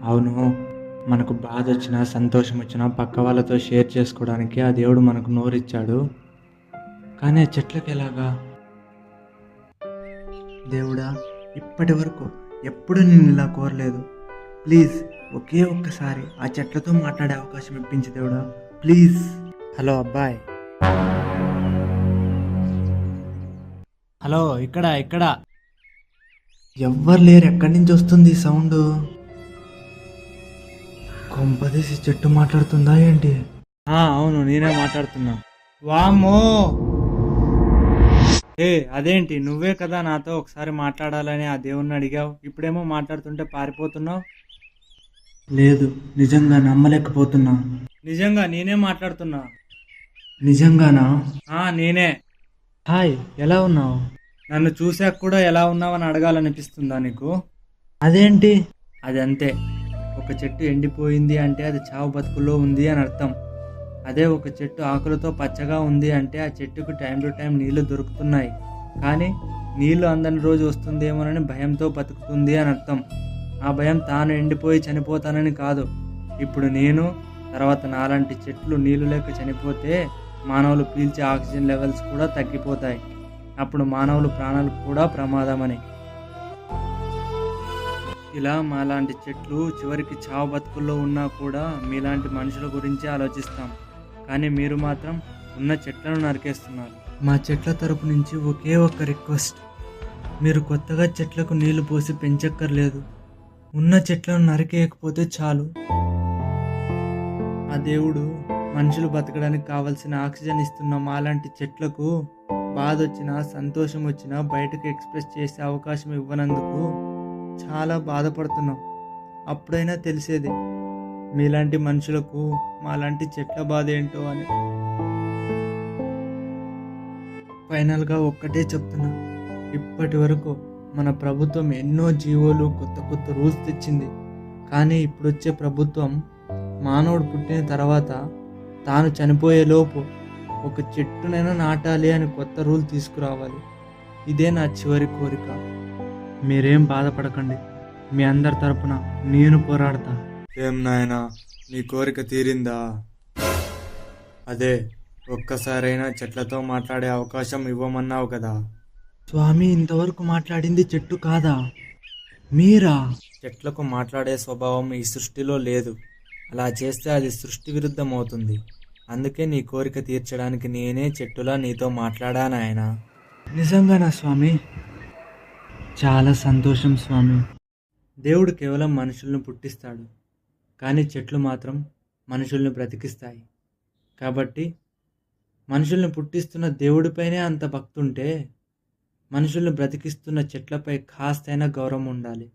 అవును. మనకు బాధొచ్చినా, సంతోషమొచ్చినా పక్క వాళ్ళతో షేర్ చేసుకోవడానికి ఆ దేవుడు మనకు నోరిచ్చాడు. కానీ ఆ చెట్లకెలాగా? దేవుడా! ఇప్పటి వరకు ఎప్పుడు నిన్నిలా కోరలేదు. ప్లీజ్ ఒకే ఒక్కసారి ఆ చెట్లతో మాట్లాడే అవకాశం ఇప్పించు దేవుడా! ప్లీజ్. హలో అబ్బాయ్. హలో, ఇక్కడ. ఎవ్వరు లేరు. ఎక్కడి నుంచి వస్తుంది ఈ సౌండు? కొంపదీసి చెట్టు మాట్లాడుతుందా ఏంటి? అవును, నేనే మాట్లాడుతున్నా. వామ్మో! అదేంటి, నువ్వే కదా నాతో ఒకసారి మాట్లాడాలని ఆ దేవుణ్ణి అడిగావు, ఇప్పుడేమో మాట్లాడుతుంటే పారిపోతున్నావు. లేదు, నిజంగా నమ్మలేకపోతున్నా. నిజంగా నేనే మాట్లాడుతున్నా. నిజంగానా? నేనే. హాయ్, ఎలా ఉన్నావు? నన్ను చూశాక కూడా ఎలా ఉన్నావని అడగాలనిపిస్తుందా నీకు? అదేంటి? అది అంతే. ఒక చెట్టు ఎండిపోయింది అంటే అది చావు బతుకుల్లో ఉంది అని అర్థం. అదే ఒక చెట్టు ఆకులతో పచ్చగా ఉంది అంటే ఆ చెట్టుకు టైం టు టైం నీళ్లు దొరుకుతున్నాయి. కానీ నీళ్లు అందని రోజు వస్తుందేమోనని భయంతో బతుకుతుంది అని అర్థం. ఆ భయం తాను ఎండిపోయి చనిపోతానని కాదు. ఇప్పుడు నేను, తర్వాత నాలాంటి చెట్లు నీళ్లు లేక చనిపోతే మానవులు పీల్చే ఆక్సిజన్ లెవెల్స్ కూడా తగ్గిపోతాయి. అప్పుడు మానవులు ప్రాణాలకు కూడా ప్రమాదమని. ఇలా మాలాంటి చెట్లు చివరికి చావు బతుకుల్లో ఉన్నా కూడా మీలాంటి మనుషుల గురించి ఆలోచిస్తాం. కానీ మీరు మాత్రం ఉన్న చెట్లను నరికేస్తున్నారు. మా చెట్ల తరపు నుంచి ఒకే ఒక్క రిక్వెస్ట్. మీరు కొత్తగా చెట్లకు నీళ్లు పోసి పెంచక్కర్లేదు. ఉన్న చెట్లను నరికేయకపోతే చాలు. ఆ దేవుడు మనుషులు బతకడానికి కావలసిన ఆక్సిజన్ ఇస్తున్న మాలాంటి చెట్లకు బాధ వచ్చినా, సంతోషం వచ్చినా బయటకు ఎక్స్ప్రెస్ చేసే అవకాశం ఇవ్వనందుకు చాలా బాధపడుతున్నాం. అప్పుడైనా తెలిసేది మీలాంటి మనుషులకు మాలాంటి చెట్ల బాధ ఏంటో అని. ఫైనల్గా ఒక్కటే చెప్తున్నా. ఇప్పటి వరకు మన ప్రభుత్వం ఎన్నో జీవోలు, కొత్త కొత్త రూల్స్ తెచ్చింది. కానీ ఇప్పుడు వచ్చే ప్రభుత్వం మానవుడు పుట్టిన తర్వాత తాను చనిపోయే లోపు ఒక చెట్టునైనా నాటాలి అని కొత్త రూల్ తీసుకురావాలి. ఇదే నా చివరి కోరిక. మీరేం బాధపడకండి. మీ అందరి తరపున నేను పోరాడతా. ఏం నాయనా, నీ కోరిక తీరిందా? అదే, ఒక్కసారైనా చెట్లతో మాట్లాడే అవకాశం ఇవ్వమన్నావు కదా. స్వామి, ఇంతవరకు మాట్లాడింది చెట్టు కాదా, మీరా? చెట్లకు మాట్లాడే స్వభావం ఈ సృష్టిలో లేదు. అలా చేస్తే అది సృష్టి విరుద్ధం అవుతుంది. అందుకే నీ కోరిక తీర్చడానికి నేనే చెట్టులా నీతో మాట్లాడా నాయనా. నిజంగానా స్వామి? చాలా సంతోషం స్వామి. దేవుడు కేవలం మనుషులను పుట్టిస్తాడు, కానీ చెట్లు మాత్రం మనుషుల్ని బ్రతికిస్తాయి. కాబట్టి మనుషుల్ని పుట్టిస్తున్న దేవుడిపైనే అంత భక్తి ఉంటే మనుషుల్ని బ్రతికిస్తున్న చెట్లపై కాస్తైనా గౌరవం ఉండాలి.